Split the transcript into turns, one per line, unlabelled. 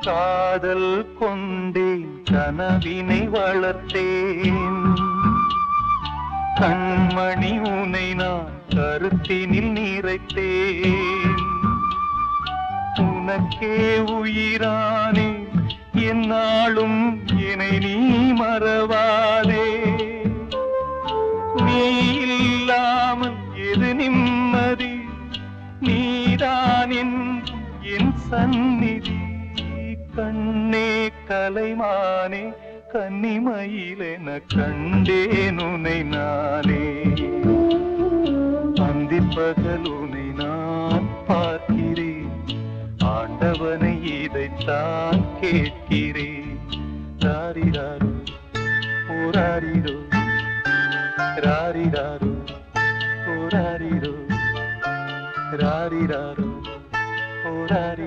காதல் கொண்டேன், கனவினை வளர்த்தேன். கண்மணி உனை நான் கருத்தினில் நிறைத்தேன். உனக்கே உயிரானே, என்னாலும் என்னை நீ மறவாதே. நீ இல்லாமல் எது நிம்மதி, நீதான் என் சந்நிதி. கண்ணே கலைமானே, கன்னிமயிலென கண்டேன் உனை நானே. அந்திப்பகல் உனை நான் பார்க்கிறேன், ஆண்டவனை இதைத்தான் கேட்கிறேன். ராரிராரோ ஓராரிரோ, ராரிராரோ ஓராரிரோ, ராரிராரோ ஓராரி.